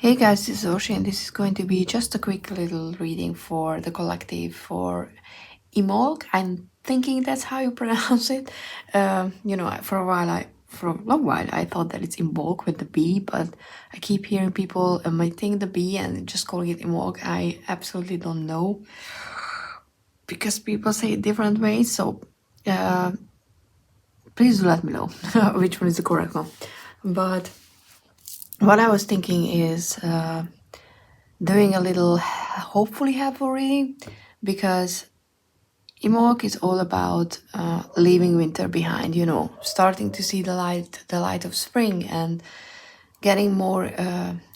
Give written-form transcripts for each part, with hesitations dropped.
Hey guys, this is Orsi, and this is going to be just a quick little reading for the collective for IMBOLC. I'm thinking that's how you pronounce it. For a long while, I thought that it's IMBOLC with the B, but I keep hearing people omitting the B and just calling it IMBOLC. I absolutely don't know because people say it different ways. So please do let me know which one is the correct one. But what I was thinking is doing a little hopefully helpful reading, because IMBOLC is all about leaving winter behind, starting to see the light of spring and getting more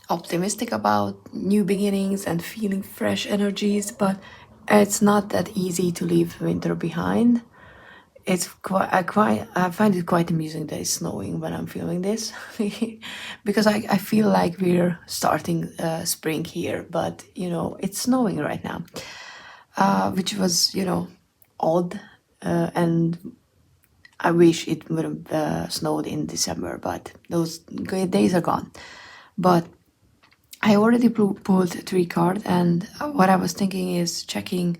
optimistic about new beginnings and feeling fresh energies. But it's not that easy to leave winter behind. It's I find it quite amusing that it's snowing when I'm filming this because I feel like we're starting spring here, but it's snowing right now, which was odd, and I wish it would have snowed in December, but those great days are gone. But I already pulled 3 cards, and what I was thinking is checking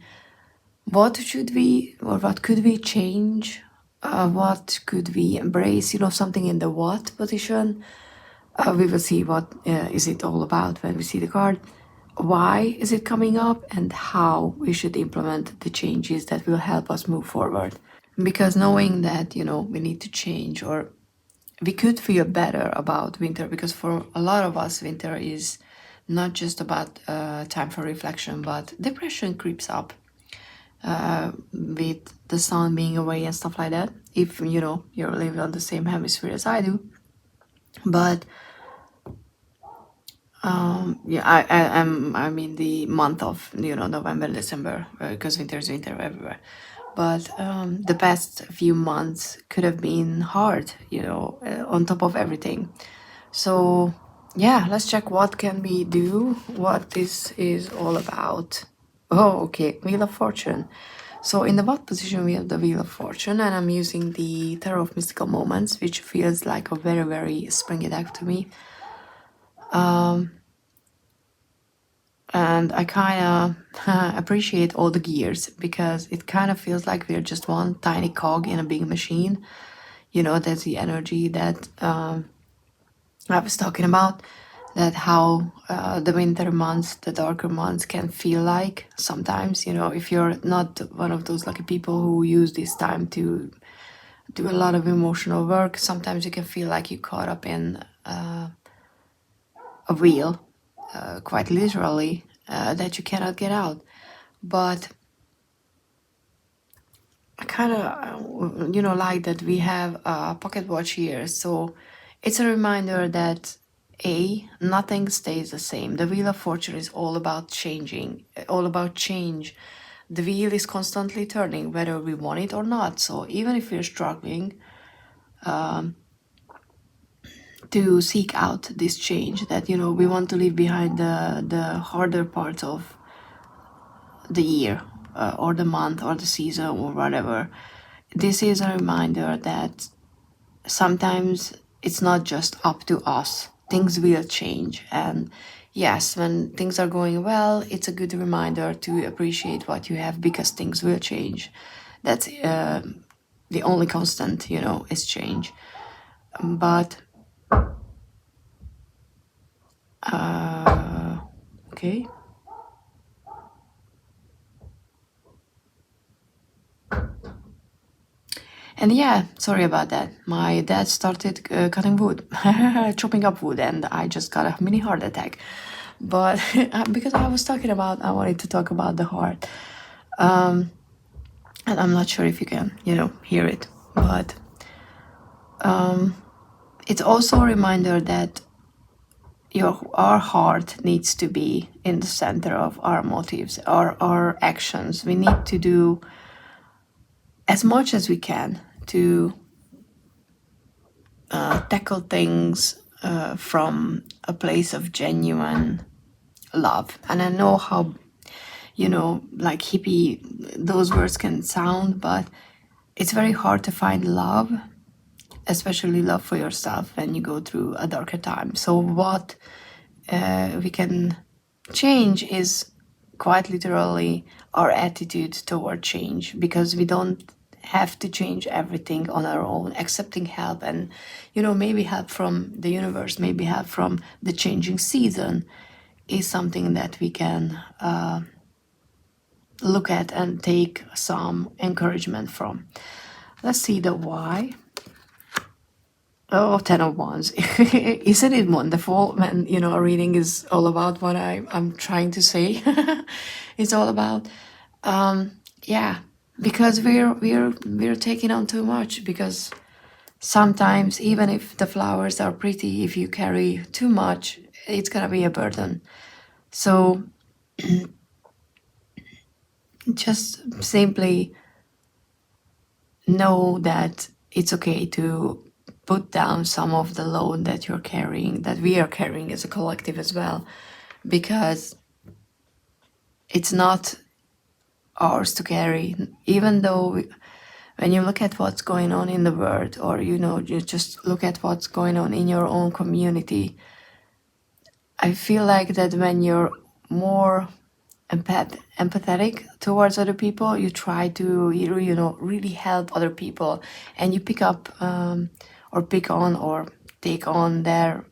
what should we or what could we change, what could we embrace, something in the what position. We will see what is it all about when we see the card, why is it coming up, and how we should implement the changes that will help us move forward. Because knowing that we need to change, or we could feel better about winter, because for a lot of us winter is not just about time for reflection, but depression creeps up with the sun being away and stuff like that, if you're living on the same hemisphere as I do. But I'm in the month of November, December, because winter is winter everywhere. But the past few months could have been hard, on top of everything. So yeah, let's check what can we do, what this is all about. Oh, okay, Wheel of Fortune. So in the what position we have the Wheel of Fortune, and I'm using the Tarot of Mystical Moments, which feels like a very, very springy deck to me. And I kind of appreciate all the gears, because it kind of feels like we're just one tiny cog in a big machine. That's the energy that I was talking about, that how the winter months, the darker months can feel like sometimes, if you're not one of those lucky people who use this time to do a lot of emotional work, sometimes you can feel like you're caught up in a wheel, quite literally, that you cannot get out. But I kind of, like that we have a pocket watch here. So it's a reminder that nothing stays the same. The Wheel of Fortune is all about changing, all about change. The wheel is constantly turning, whether we want it or not. So even if we're struggling to seek out this change, that we want to leave behind the harder parts of the year, or the month, or the season, or whatever. This is a reminder that sometimes it's not just up to us. Things will change, and yes, when things are going well, it's a good reminder to appreciate what you have, because things will change. That's the only constant, is change. But okay. And yeah, sorry about that. My dad started cutting wood, chopping up wood, and I just got a mini heart attack. But because I wanted to talk about the heart. And I'm not sure if you can, hear it. But it's also a reminder that our heart needs to be in the center of our motives, our actions. We need to do as much as we can to tackle things from a place of genuine love. And I know how, like hippie those words can sound, but it's very hard to find love, especially love for yourself, when you go through a darker time. So what we can change is quite literally our attitude toward change, because we don't have to change everything on our own. Accepting help, and maybe help from the universe, maybe help from the changing season, is something that we can look at and take some encouragement from. Let's see the why. Oh, 10 of Wands. Isn't it wonderful when, a reading is all about what I'm trying to say? It's all about, yeah, because we're taking on too much, because sometimes, even if the flowers are pretty, if you carry too much, it's gonna be a burden. So just simply know that it's okay to put down some of the load that you're carrying, that we are carrying as a collective as well, because it's not ours to carry. Even though when you look at what's going on in the world, or you just look at what's going on in your own community, I feel like that when you're more empathetic towards other people, you try to really help other people, and you pick up or pick on or take on their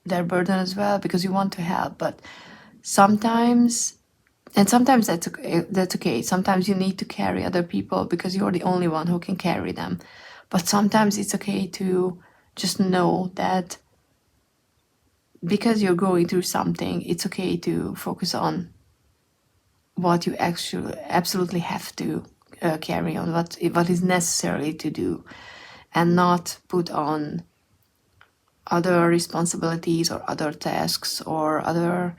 burden as well, because you want to help. But sometimes that's okay. Sometimes you need to carry other people because you're the only one who can carry them. But sometimes it's okay to just know that because you're going through something, it's okay to focus on what you actually absolutely have to carry on, what is necessary to do, and not put on other responsibilities or other tasks or other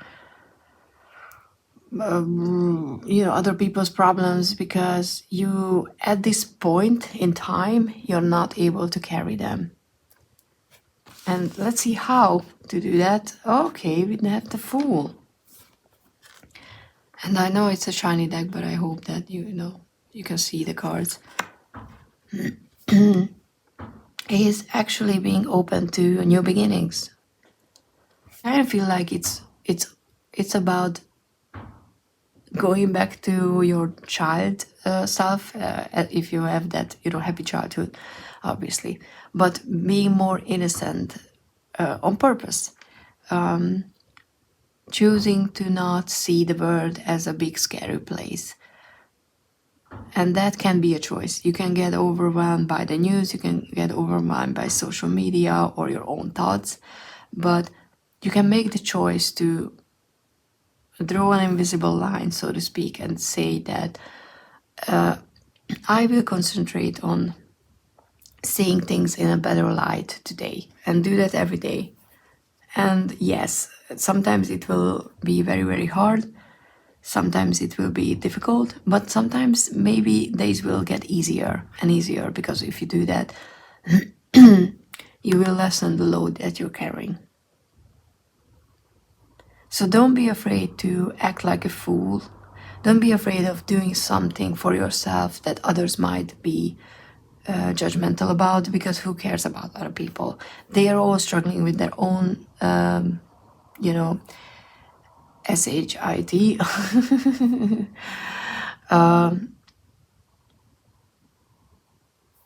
other people's problems, because you, at this point in time, you're not able to carry them. And let's see how to do that. Okay, we have the Fool. And I know it's a shiny deck, but I hope that you can see the cards. He is actually being open to new beginnings. I feel like it's about going back to your child self, if you have that happy childhood, obviously, but being more innocent on purpose, choosing to not see the world as a big scary place. And that can be a choice. You can get overwhelmed by the news, you can get overwhelmed by social media or your own thoughts, but you can make the choice to draw an invisible line, so to speak, and say that I will concentrate on seeing things in a better light today, and do that every day. And yes, sometimes it will be very, very hard. Sometimes it will be difficult, but sometimes maybe days will get easier and easier, because if you do that, you will lessen the load that you're carrying. So don't be afraid to act like a fool. Don't be afraid of doing something for yourself that others might be judgmental about, because who cares about other people? They are all struggling with their own, SHIT.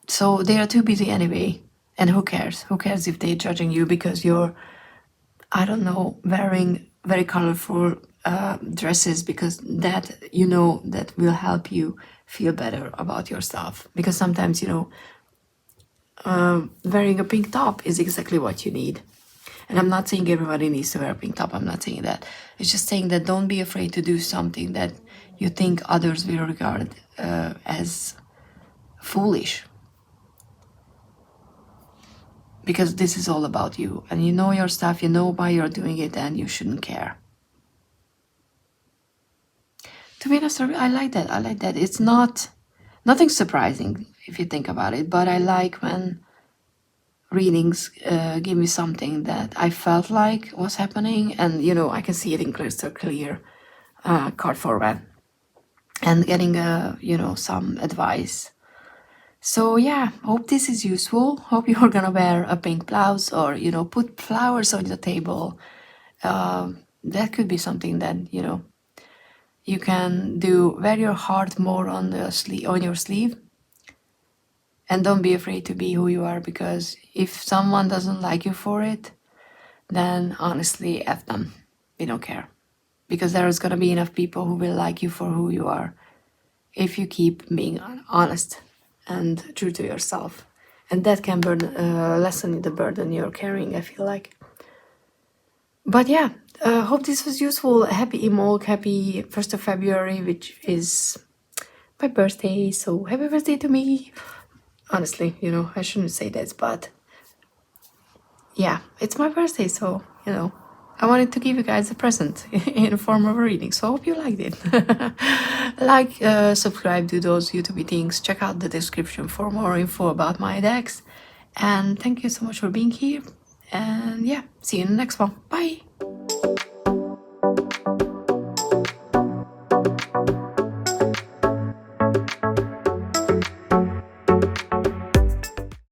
So they are too busy anyway. And who cares? Who cares if they're judging you because you're, I don't know, wearing very colorful dresses, because that will help you feel better about yourself. Because sometimes wearing a pink top is exactly what you need. And I'm not saying everybody needs to wear a pink top. I'm not saying that. It's just saying that don't be afraid to do something that you think others will regard as foolish. Because this is all about you, and you know your stuff, you know why you're doing it, and you shouldn't care. To be honest, I like that. I like that. It's nothing surprising if you think about it, but I like when readings give me something that I felt like was happening, and I can see it in crystal clear card format, and getting some advice. So yeah, hope this is useful. Hope you're gonna wear a pink blouse, or put flowers on the table, that could be something that, you know, you can do. Wear your heart more on the on your sleeve, and don't be afraid to be who you are, because if someone doesn't like you for it, then honestly, F them. We don't care. Because there is going to be enough people who will like you for who you are if you keep being honest and true to yourself. And that can lessen the burden you're carrying, I feel like. But yeah, hope this was useful. Happy IMBOLC, happy 1st of February, which is my birthday. So happy birthday to me. Honestly, you know, I shouldn't say that, but yeah, it's my birthday, so, you know, I wanted to give you guys a present in the form of a reading, so I hope you liked it. Like, subscribe to those YouTube things, check out the description for more info about my decks, and thank you so much for being here, and yeah, see you in the next one. Bye!